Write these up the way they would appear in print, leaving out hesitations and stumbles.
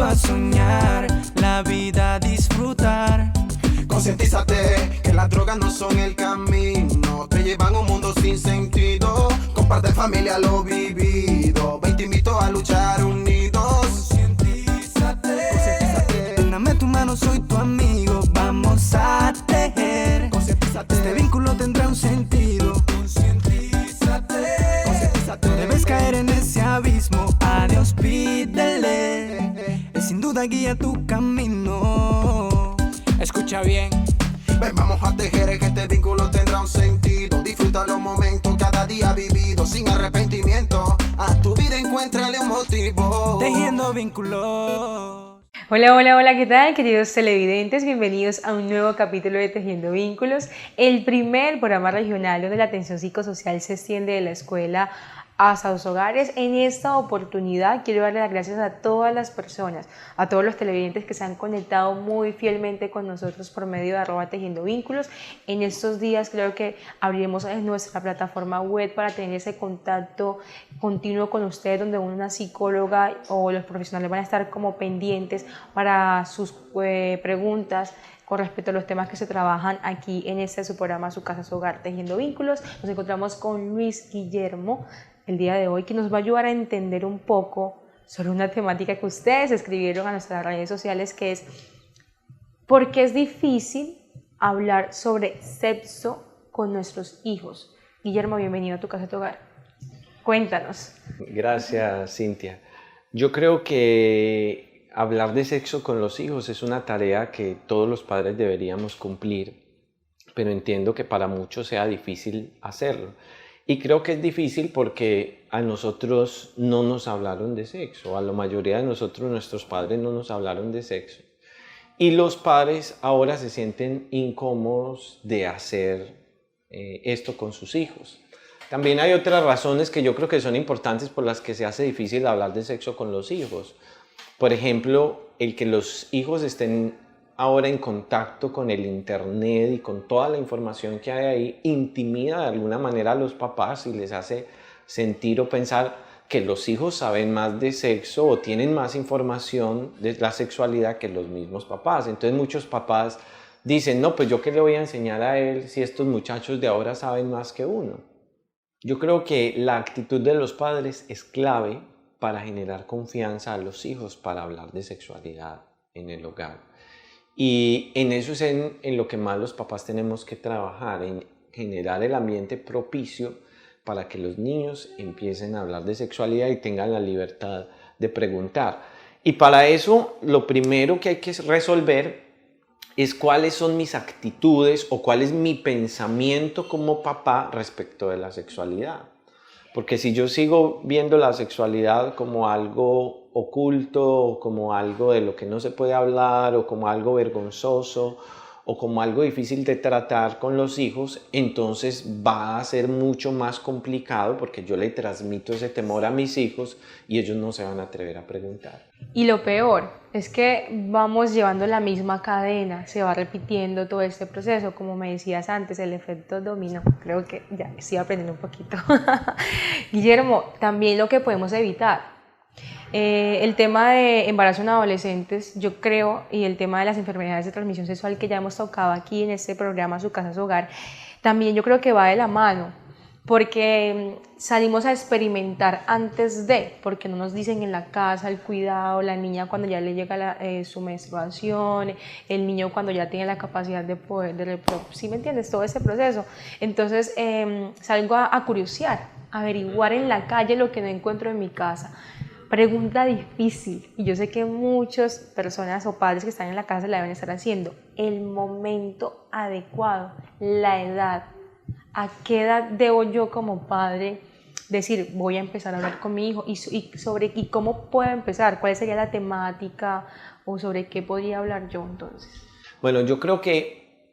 invito a soñar, la vida a disfrutar. Concientízate que las drogas no son el camino, te llevan a un mundo sin sentido. Comparte familia lo vivido, ven te invito a luchar unidos. Concientízate, dame tu mano, soy tu amigo, vamos a tejer. Este vínculo tendrá un sentido. Concientízate, no debes caer en ese abismo, a Dios pídele, Él sin duda guía tu camino. Escucha bien. Ven, vamos a tejer que este vínculo tendrá un sentido. Disfruta los momentos cada día vivido sin arrepentimiento. A tu vida encuéntrale un motivo. Tejiendo vínculos. Hola, hola, hola, ¿qué tal, queridos televidentes? Bienvenidos a un nuevo capítulo de Tejiendo Vínculos, el primer programa regional donde la atención psicosocial se extiende de la escuela hasta los hogares. En esta oportunidad quiero darle las gracias a todas las personas, a todos los televidentes que se han conectado muy fielmente con nosotros por medio de @tejiendo vínculos. En estos días creo que abriremos nuestra plataforma web para tener ese contacto continuo con ustedes, donde una psicóloga o los profesionales van a estar como pendientes para sus preguntas con respecto a los temas que se trabajan aquí en este su programa Su Casa, Su Hogar, Tejiendo Vínculos. Nos encontramos con Luis Guillermo el día de hoy, que nos va a ayudar a entender un poco sobre una temática que ustedes escribieron a nuestras redes sociales, que es ¿por qué es difícil hablar sobre sexo con nuestros hijos? Guillermo, bienvenido a Tu Casa, Tu Hogar. Cuéntanos. Gracias, Cintia. Yo creo que hablar de sexo con los hijos es una tarea que todos los padres deberíamos cumplir, pero entiendo que para muchos sea difícil hacerlo. Y creo que es difícil porque a nosotros no nos hablaron de sexo, a la mayoría de nosotros, nuestros padres no nos hablaron de sexo. Y los padres ahora se sienten incómodos de hacer esto con sus hijos. También hay otras razones que yo creo que son importantes por las que se hace difícil hablar de sexo con los hijos. Por ejemplo, el que los hijos estén ahora en contacto con el internet y con toda la información que hay ahí, intimida de alguna manera a los papás y les hace sentir o pensar que los hijos saben más de sexo o tienen más información de la sexualidad que los mismos papás. Entonces muchos papás dicen, no, pues yo qué le voy a enseñar a él si estos muchachos de ahora saben más que uno. Yo creo que la actitud de los padres es clave para generar confianza a los hijos para hablar de sexualidad en el hogar. Y en eso es en lo que más los papás tenemos que trabajar, en generar el ambiente propicio para que los niños empiecen a hablar de sexualidad y tengan la libertad de preguntar. Y para eso lo primero que hay que resolver es cuáles son mis actitudes o cuál es mi pensamiento como papá respecto de la sexualidad. Porque si yo sigo viendo la sexualidad como algo oculto, o como algo de lo que no se puede hablar, o como algo vergonzoso, o como algo difícil de tratar con los hijos, entonces va a ser mucho más complicado porque yo le transmito ese temor a mis hijos y ellos no se van a atrever a preguntar. Y lo peor es que vamos llevando la misma cadena, se va repitiendo todo este proceso, como me decías antes, el efecto dominó. Creo que ya estoy aprendiendo un poquito. Guillermo, también lo que podemos evitar. El tema de embarazo en adolescentes, yo creo, y el tema de las enfermedades de transmisión sexual que ya hemos tocado aquí en este programa Su Casa, Su Hogar, también yo creo que va de la mano, porque salimos a experimentar antes de, porque no nos dicen en la casa el cuidado, la niña cuando ya le llega su menstruación, el niño cuando ya tiene la capacidad de poder, ¿sí me entiendes? Todo ese proceso. Entonces salgo a curiosear, a averiguar en la calle lo que no encuentro en mi casa. Pregunta difícil, y yo sé que muchas personas o padres que están en la casa la deben estar haciendo. El momento adecuado, la edad. ¿A qué edad debo yo como padre decir voy a empezar a hablar con mi hijo? ¿Y cómo puedo empezar? ¿Cuál sería la temática o sobre qué podría hablar yo entonces? Bueno, yo creo que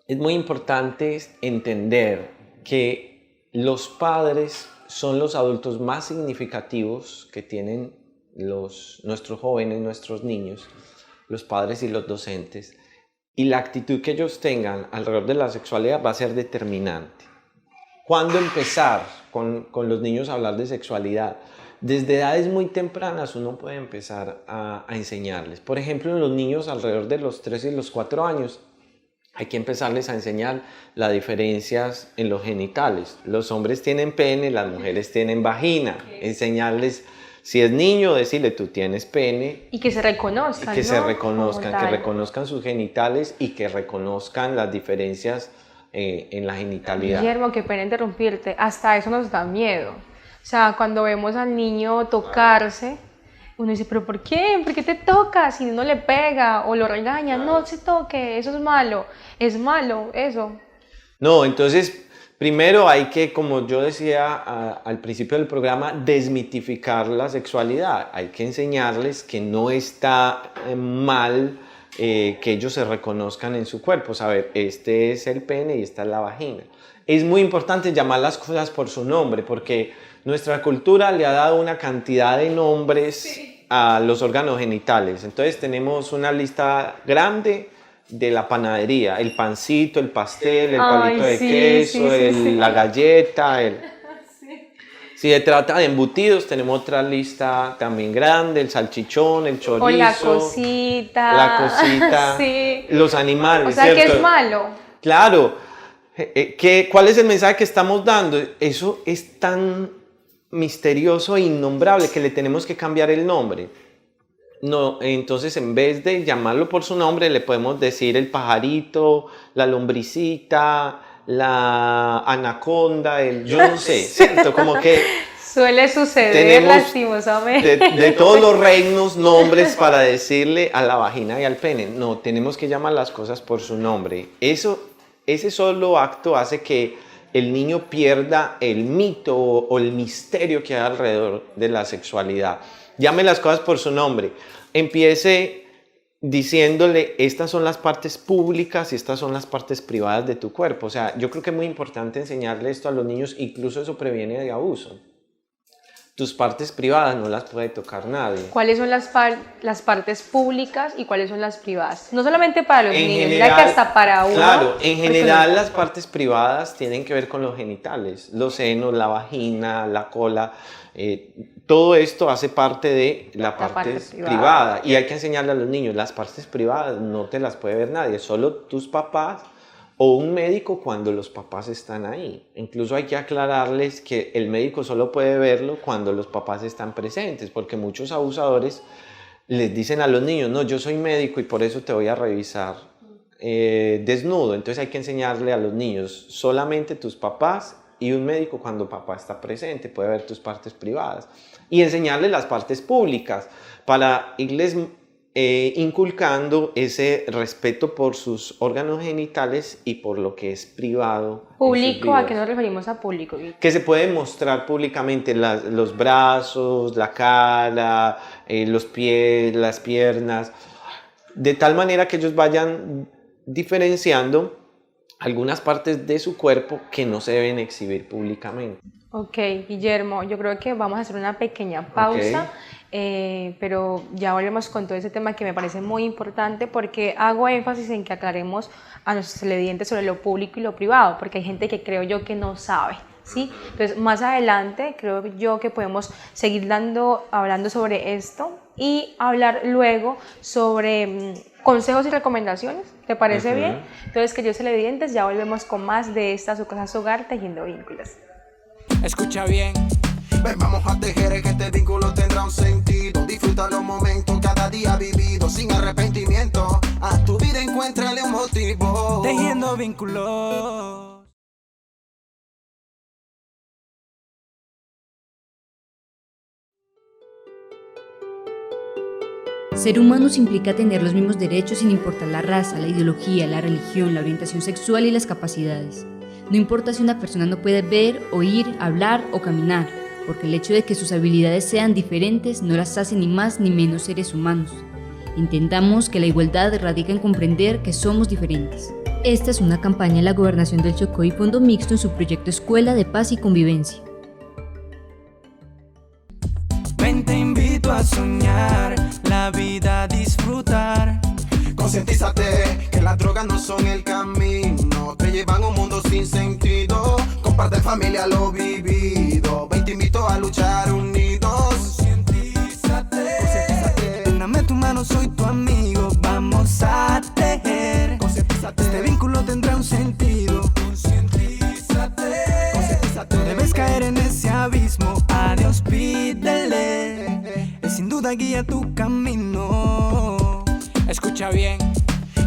es muy importante entender que los padres son los adultos más significativos que tienen nuestros jóvenes, nuestros niños, los padres y los docentes, y la actitud que ellos tengan alrededor de la sexualidad va a ser determinante. ¿Cuándo empezar con los niños a hablar de sexualidad? desde edades muy tempranas uno puede empezar a enseñarles. Por ejemplo, en los niños alrededor de los 3 y los 4 años, hay que empezarles a enseñar las diferencias en los genitales. Los hombres tienen pene, las mujeres tienen vagina. Enseñarles, si es niño, decirle tú tienes pene. Y que se reconozcan, y que ¿no? se reconozcan, Como que tal. reconozcan sus genitales y que reconozcan las diferencias en la genitalidad. Guillermo, qué pena interrumpirte, hasta eso nos da miedo. O sea, cuando vemos al niño tocarse, uno dice, ¿pero por qué? ¿Por qué te tocas? Si uno le pega o lo regaña, no se toque, eso es malo eso. No, entonces, primero hay que, como yo decía al principio del programa, desmitificar la sexualidad. Hay que enseñarles que no está mal que ellos se reconozcan en su cuerpo. Saber, este es el pene y esta es la vagina. Es muy importante llamar las cosas por su nombre, porque nuestra cultura le ha dado una cantidad de nombres a los órganos genitales. Entonces tenemos una lista grande de la panadería, el pancito, el pastel, el palito de queso, la galleta. Si se trata de embutidos, tenemos otra lista también grande, el salchichón, el chorizo. O la cosita. La cosita, sí. Los animales. O sea, ¿cierto? que es malo. Claro. ¿Cuál es el mensaje que estamos dando? Eso es tan misterioso e innombrable que le tenemos que cambiar el nombre. No, entonces en vez de llamarlo por su nombre, le podemos decir el pajarito, la lombricita, la anaconda, yo no sé, ¿cierto? Como que suele suceder tenemos lastimosamente. de todos los reinos nombres para decirle a la vagina y al pene. No, tenemos que llamar las cosas por su nombre. Ese solo acto hace que el niño pierda el mito o el misterio que hay alrededor de la sexualidad. Llame las cosas por su nombre. Empiece diciéndole, estas son las partes públicas y estas son las partes privadas de tu cuerpo. O sea, yo creo que es muy importante enseñarle esto a los niños, incluso eso previene de abuso. Tus partes privadas no las puede tocar nadie. ¿Cuáles son las partes públicas y cuáles son las privadas? No solamente para los niños, general, mira que hasta para uno. Claro, en general las partes privadas tienen que ver con los genitales, los senos, la vagina, la cola. Todo esto hace parte de la parte privada. Y hay que enseñarle a los niños, las partes privadas no te las puede ver nadie, solo tus papás o un médico cuando los papás están ahí. Incluso hay que aclararles que el médico solo puede verlo cuando los papás están presentes, porque muchos abusadores les dicen a los niños, no, yo soy médico y por eso te voy a revisar desnudo. Entonces hay que enseñarle a los niños, solamente tus papás y un médico cuando papá está presente puede ver tus partes privadas. Y enseñarles las partes públicas para irles inculcando ese respeto por sus órganos genitales y por lo que es privado. ¿Público? ¿A qué nos referimos a público? Que se puede mostrar públicamente los brazos, la cara, los pies, las piernas, de tal manera que ellos vayan diferenciando algunas partes de su cuerpo que no se deben exhibir públicamente. Ok, Guillermo, yo creo que vamos a hacer una pequeña pausa, pero ya volvemos con todo ese tema que me parece muy importante, porque hago énfasis en que aclaremos a nuestros televidentes sobre lo público y lo privado, porque hay gente que creo yo que no sabe, ¿sí? Entonces, más adelante creo yo que podemos seguir hablando sobre esto y hablar luego sobre consejos y recomendaciones. ¿Te parece bien? Entonces, queridos televidentes, ya volvemos con más de esta su casa, su hogar, tejiendo vínculos. Escucha bien. Ven, vamos a tejer que este vínculo tendrá un sentido. Disfruta los momentos cada día vividos sin arrepentimiento. A tu vida encuéntrale un motivo. Tejiendo vínculos. Ser humanos implica tener los mismos derechos sin importar la raza, la ideología, la religión, la orientación sexual y las capacidades. No importa si una persona no puede ver, oír, hablar o caminar, porque el hecho de que sus habilidades sean diferentes no las hace ni más ni menos seres humanos. Intentamos que la igualdad radica en comprender que somos diferentes. Esta es una campaña de la Gobernación del Chocó y Fondo Mixto en su proyecto Escuela de Paz y Convivencia. Ven, te invito a soñar, la vida a disfrutar. Concientízate que las drogas no son el camino, te llevan a un mundo sin sentido. Comparte familia lo vivido, ven te invito a luchar unidos. no soy tu amigo, vamos a tejer. Este vínculo tendrá un sentido. No debes caer en ese abismo, a Dios pídele. Él sin duda guía tu camino. Escucha bien.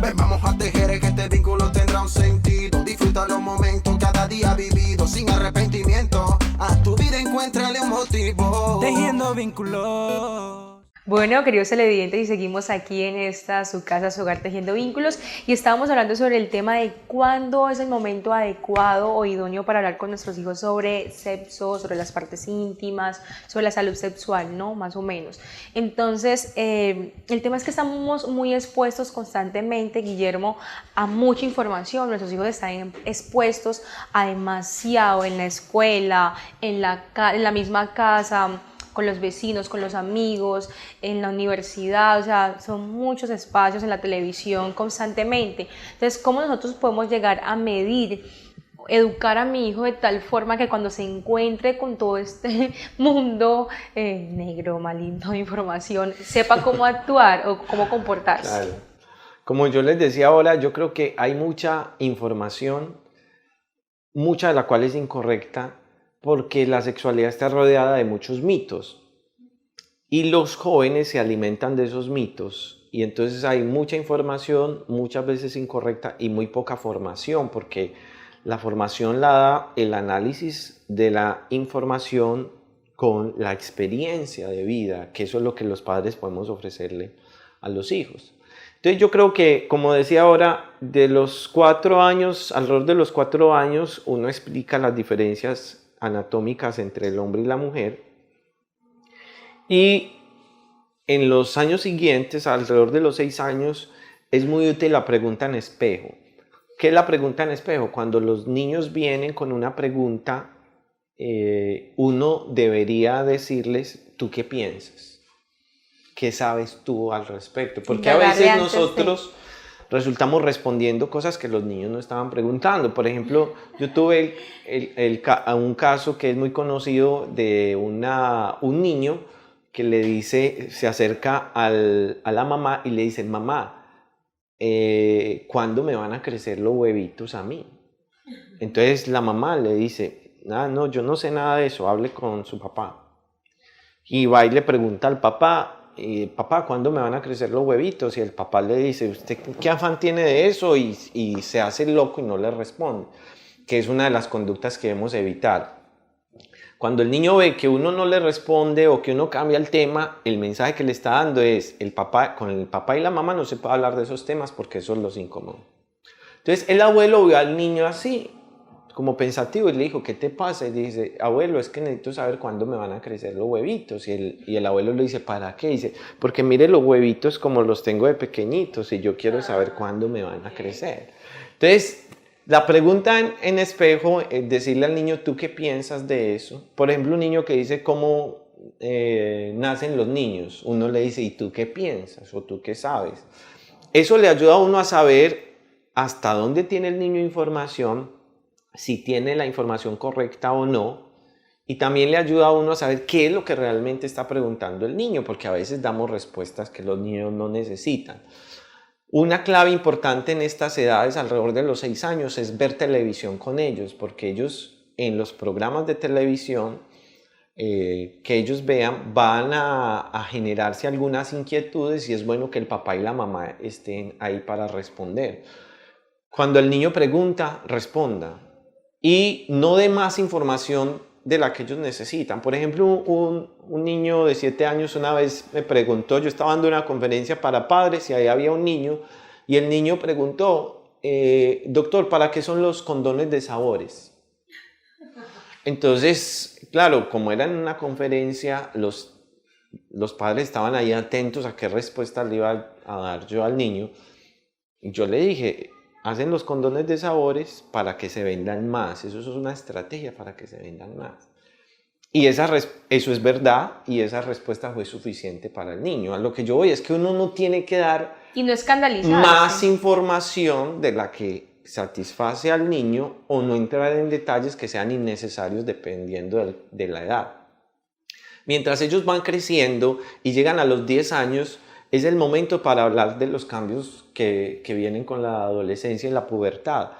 Ven, vamos a tejer que este vínculo tendrá un sentido. Disfruta los momentos cada día vivido sin arrepentimiento. A tu vida encuéntrale un motivo. Tejiendo vínculos. Bueno, queridos televidentes, y seguimos aquí en esta, su casa, su hogar, tejiendo vínculos, y estábamos hablando sobre el tema de cuándo es el momento adecuado o idóneo para hablar con nuestros hijos sobre sexo, sobre las partes íntimas, sobre la salud sexual, ¿no? Más o menos. Entonces, el tema es que estamos muy expuestos constantemente, Guillermo, a mucha información. Nuestros hijos están expuestos a demasiado en la escuela, en la misma casa, con los vecinos, con los amigos, en la universidad, o sea, son muchos espacios, en la televisión constantemente. Entonces, ¿cómo nosotros podemos llegar a medir, educar a mi hijo de tal forma que cuando se encuentre con todo este mundo negro, maligno de información, sepa cómo actuar o cómo comportarse? Claro. Como yo les decía ahora, yo creo que hay mucha información, mucha de la cual es incorrecta, porque la sexualidad está rodeada de muchos mitos y los jóvenes se alimentan de esos mitos, y entonces hay mucha información, muchas veces incorrecta, y muy poca formación, porque la formación la da el análisis de la información con la experiencia de vida, que eso es lo que los padres podemos ofrecerle a los hijos. Entonces yo creo que, como decía ahora, de los 4 años, alrededor de los 4 años, uno explica las diferencias anatómicas entre el hombre y la mujer, y en los años siguientes, alrededor de los 6 años, es muy útil la pregunta en espejo. ¿Qué es la pregunta en espejo? Cuando los niños vienen con una pregunta, uno debería decirles: ¿tú qué piensas? ¿Qué sabes tú al respecto? Porque a veces nosotros resultamos respondiendo cosas que los niños no estaban preguntando. Por ejemplo, yo tuve un caso que es muy conocido de un niño que le dice, se acerca a la mamá y le dice: mamá, ¿cuándo me van a crecer los huevitos a mí? Entonces la mamá le dice: no, yo no sé nada de eso, hable con su papá. Y va y le pregunta al papá: papá, ¿cuándo me van a crecer los huevitos? Y el papá le dice: ¿usted qué afán tiene de eso? Y se hace el loco y no le responde, que es una de las conductas que debemos evitar. Cuando el niño ve que uno no le responde o que uno cambia el tema, el mensaje que le está dando es: con el papá y la mamá no se puede hablar de esos temas porque eso los incomoda. Entonces el abuelo vio al niño así, como pensativo, y le dijo: ¿qué te pasa? Y dice: abuelo, es que necesito saber cuándo me van a crecer los huevitos. Y el abuelo le dice: ¿para qué? Dice: porque mire los huevitos como los tengo de pequeñitos y yo quiero saber cuándo me van a crecer. Entonces, la pregunta en espejo es decirle al niño: ¿tú qué piensas de eso? Por ejemplo, un niño que dice cómo nacen los niños, uno le dice: ¿y tú qué piensas? ¿O tú qué sabes? Eso le ayuda a uno a saber hasta dónde tiene el niño información, si tiene la información correcta o no, y también le ayuda a uno a saber qué es lo que realmente está preguntando el niño, porque a veces damos respuestas que los niños no necesitan. Una clave importante en estas edades, alrededor de los 6 años, es ver televisión con ellos, porque ellos en los programas de televisión que ellos vean van a generarse algunas inquietudes, y es bueno que el papá y la mamá estén ahí para responder. Cuando el niño pregunta, responda. Y no dé más información de la que ellos necesitan. Por ejemplo, un niño de 7 años una vez me preguntó, yo estaba dando una conferencia para padres y ahí había un niño, y el niño preguntó: doctor, ¿para qué son los condones de sabores? Entonces, claro, como era en una conferencia, los padres estaban ahí atentos a qué respuesta le iba a dar yo al niño. Y yo le dije: hacen los condones de sabores para que se vendan más. Eso es una estrategia para que se vendan más. Y eso es verdad, y esa respuesta fue suficiente para el niño. A lo que yo voy es que uno no tiene que dar Y no escandalizarse. más información de la que satisface al niño, o no entrar en detalles que sean innecesarios dependiendo de la edad. Mientras ellos van creciendo y llegan a los 10 años, es el momento para hablar de los cambios que vienen con la adolescencia y la pubertad.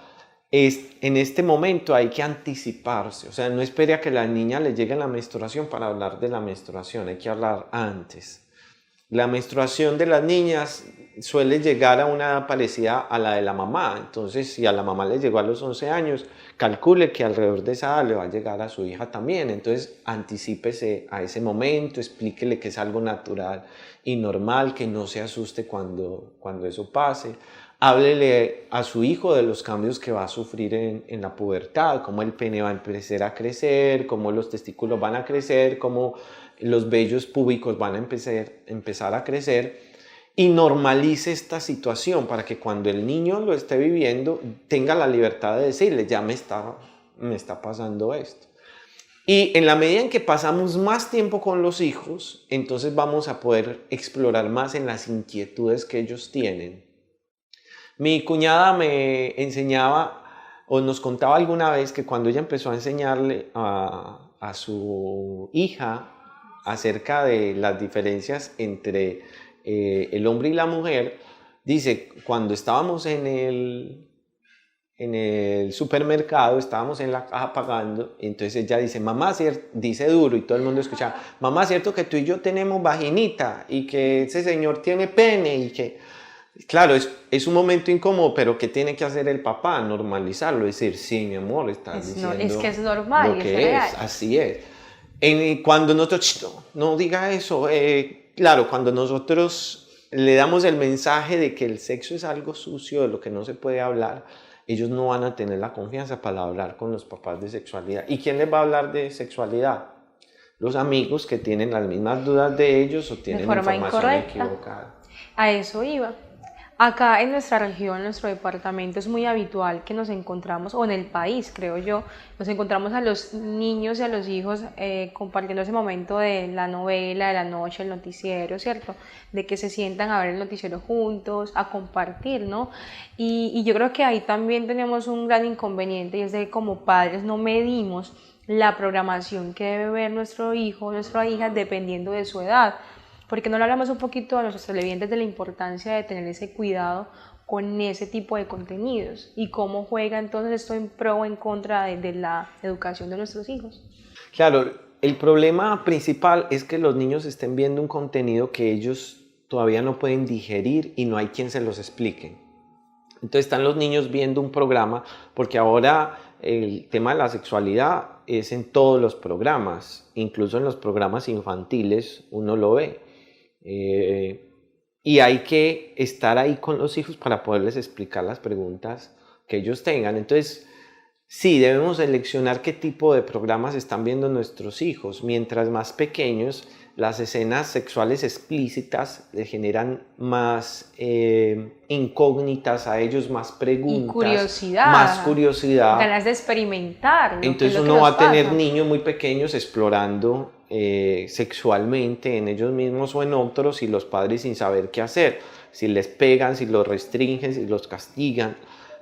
En este momento hay que anticiparse, o sea, no espere a que la niña le llegue la menstruación para hablar de la menstruación, hay que hablar antes. La menstruación de las niñas suele llegar a una edad parecida a la de la mamá, entonces si a la mamá le llegó a los 11 años, calcule que alrededor de esa edad le va a llegar a su hija también, entonces anticípese a ese momento, explíquele que es algo natural y normal, que no se asuste cuando eso pase. Háblele a su hijo de los cambios que va a sufrir en la pubertad, cómo el pene va a empezar a crecer, cómo los testículos van a crecer, cómo los vellos púbicos van a empezar a crecer, y normalice esta situación para que cuando el niño lo esté viviendo tenga la libertad de decirle, ya me está pasando esto. Y en la medida en que pasamos más tiempo con los hijos, entonces vamos a poder explorar más en las inquietudes que ellos tienen. Mi cuñada me enseñaba o nos contaba alguna vez que cuando ella empezó a enseñarle a su hija acerca de las diferencias entre el hombre y la mujer, dice, cuando estábamos en el supermercado, estábamos en la caja pagando, entonces ella dice, mamá, dice duro y todo el mundo escuchaba, mamá, ¿cierto que tú y yo tenemos vaginita y que ese señor tiene pene y que... Claro, es un momento incómodo, pero ¿qué tiene que hacer el papá? Normalizarlo, decir, sí, mi amor, estás diciendo es que es normal, lo que es real. así es. Cuando nosotros, no diga eso, claro, cuando nosotros le damos el mensaje de que el sexo es algo sucio, de lo que no se puede hablar, ellos no van a tener la confianza para hablar con los papás de sexualidad. ¿Y quién les va a hablar de sexualidad? Los amigos que tienen las mismas dudas de ellos o tienen información equivocada. A eso iba. Acá en nuestra región, en nuestro departamento, es muy habitual que nos encontramos, o en el país creo yo, nos encontramos a los niños y a los hijos compartiendo ese momento de la novela, de la noche, el noticiero, ¿cierto? De que se sientan a ver el noticiero juntos, a compartir, ¿no? Y yo creo que ahí también tenemos un gran inconveniente, y es de que como padres no medimos la programación que debe ver nuestro hijo o nuestra hija dependiendo de su edad. Porque no le hablamos un poquito a nuestros televidentes de la importancia de tener ese cuidado con ese tipo de contenidos y cómo juega entonces esto en pro o en contra de la educación de nuestros hijos. Claro, el problema principal es que los niños estén viendo un contenido que ellos todavía no pueden digerir y no hay quien se los explique. Entonces están los niños viendo un programa, porque ahora el tema de la sexualidad es en todos los programas, incluso en los programas infantiles uno lo ve. Y hay que estar ahí con los hijos para poderles explicar las preguntas que ellos tengan. Entonces, sí, debemos seleccionar qué tipo de programas están viendo nuestros hijos. Mientras más pequeños, las escenas sexuales explícitas les generan más incógnitas a ellos, más preguntas, más curiosidad, ganas de experimentar. Entonces uno va a tener niños muy pequeños explorando sexualmente en ellos mismos o en otros, y los padres sin saber qué hacer, si les pegan, si los restringen, si los castigan.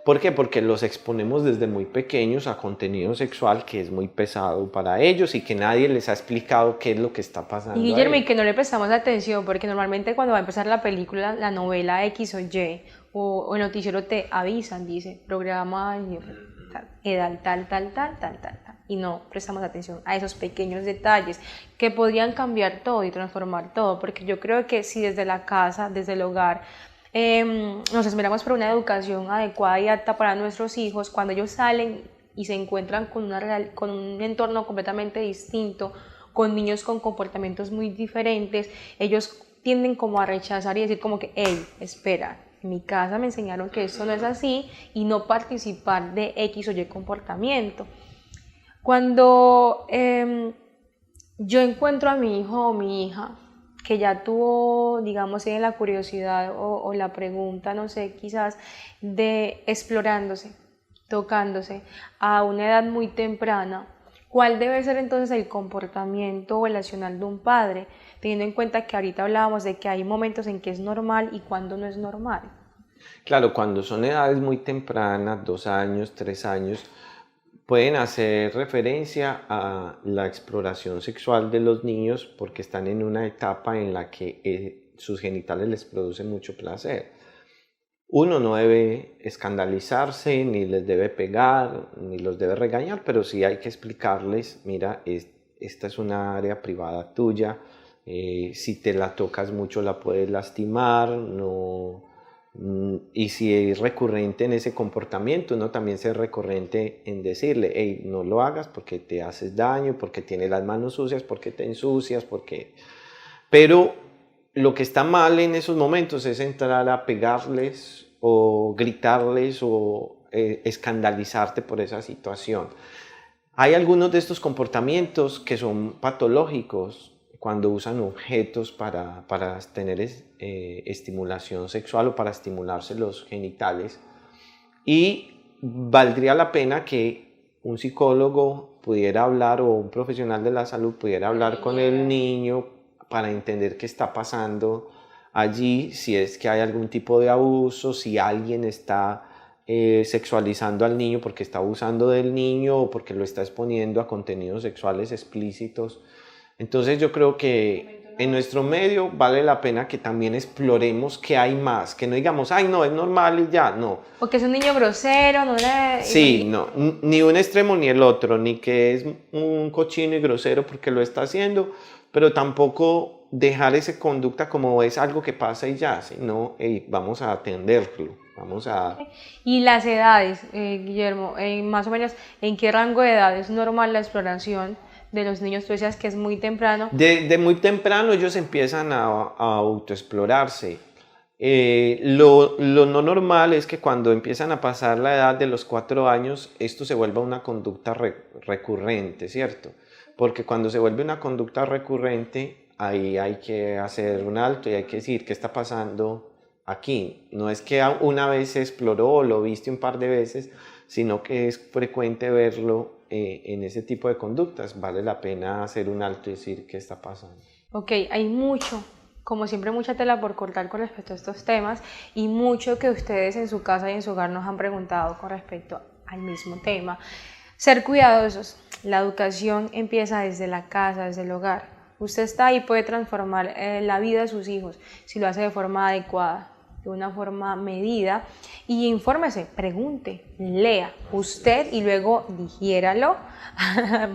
¿Por qué? Porque los exponemos desde muy pequeños a contenido sexual que es muy pesado para ellos y que nadie les ha explicado qué es lo que está pasando. Y Guillermo, y que no le prestamos atención, porque normalmente cuando va a empezar la película, la novela X o Y, o el noticiero te avisan, dice, programa edad tal, y no prestamos atención a esos pequeños detalles que podrían cambiar todo y transformar todo, porque yo creo que si desde la casa, desde el hogar, nos esmeramos por una educación adecuada y apta para nuestros hijos, cuando ellos salen y se encuentran con un entorno completamente distinto, con niños con comportamientos muy diferentes, ellos tienden como a rechazar y decir como que, hey, espera, en mi casa me enseñaron que esto no es así, y no participar de X o Y comportamiento. Cuando yo encuentro a mi hijo o mi hija que ya tuvo, digamos, la curiosidad o la pregunta, no sé, quizás de explorándose, tocándose a una edad muy temprana, ¿cuál debe ser entonces el comportamiento relacional de un padre? Teniendo en cuenta que ahorita hablábamos de que hay momentos en que es normal y cuando no es normal. Claro, cuando son edades muy tempranas, 2 años, 3 años, pueden hacer referencia a la exploración sexual de los niños porque están en una etapa en la que sus genitales les producen mucho placer. Uno no debe escandalizarse, ni les debe pegar, ni los debe regañar, pero sí hay que explicarles, mira, esta es una área privada tuya, si te la tocas mucho la puedes lastimar, y si es recurrente en ese comportamiento, uno también sea recurrente en decirle, hey, no lo hagas porque te haces daño, porque tienes las manos sucias, porque te ensucias, Pero lo que está mal en esos momentos es entrar a pegarles o gritarles o escandalizarte por esa situación. Hay algunos de estos comportamientos que son patológicos cuando usan objetos para tener estimulación sexual o para estimularse los genitales, y valdría la pena que un psicólogo pudiera hablar o un profesional de la salud pudiera hablar con el niño para entender qué está pasando allí, si es que hay algún tipo de abuso, si alguien está sexualizando al niño porque está abusando del niño o porque lo está exponiendo a contenidos sexuales explícitos. Entonces yo creo que en nuestro medio vale la pena que también exploremos qué hay más, que no digamos, ay no, es normal y ya, no. O que es un niño grosero, no le... Sí, no, ni un extremo ni el otro, ni que es un cochino y grosero porque lo está haciendo, pero tampoco dejar esa conducta como es algo que pasa y ya, sino hey, vamos a atenderlo, vamos a... Y las edades, Guillermo, más o menos, ¿en qué rango de edad es normal la exploración de los niños? Tú decías que es muy temprano. De muy temprano ellos empiezan a autoexplorarse. Lo no normal es que cuando empiezan a pasar la edad de los 4 años, esto se vuelva una conducta recurrente, ¿cierto? Porque cuando se vuelve una conducta recurrente, ahí hay que hacer un alto y hay que decir qué está pasando aquí. No es que una vez se exploró o lo viste un par de veces, sino que es frecuente verlo en ese tipo de conductas. Vale la pena hacer un alto y decir qué está pasando. Ok, hay mucho, como siempre, mucha tela por cortar con respecto a estos temas y mucho que ustedes en su casa y en su hogar nos han preguntado con respecto al mismo tema. Ser cuidadosos. La educación empieza desde la casa, desde el hogar. Usted está ahí, puede transformar la vida de sus hijos si lo hace de forma adecuada, de una forma medida, y infórmese, pregunte, lea usted y luego digiéralo,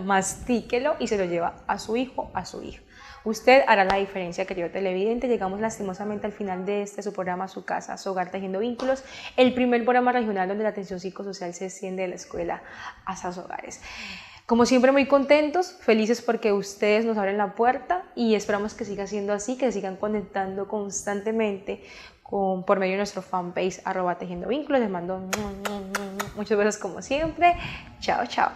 mastíquelo y se lo lleva a su hijo, a su hija. Usted hará la diferencia, querido televidente. Llegamos lastimosamente al final de su programa, Su Casa, Su Hogar, Tejiendo Vínculos, el primer programa regional donde la atención psicosocial se extiende de la escuela hasta sus hogares. Como siempre, muy contentos, felices porque ustedes nos abren la puerta y esperamos que siga siendo así, que sigan conectando constantemente por medio de nuestro fanpage @tejiendo vínculos. Les mando muchos besos como siempre. Chao, chao.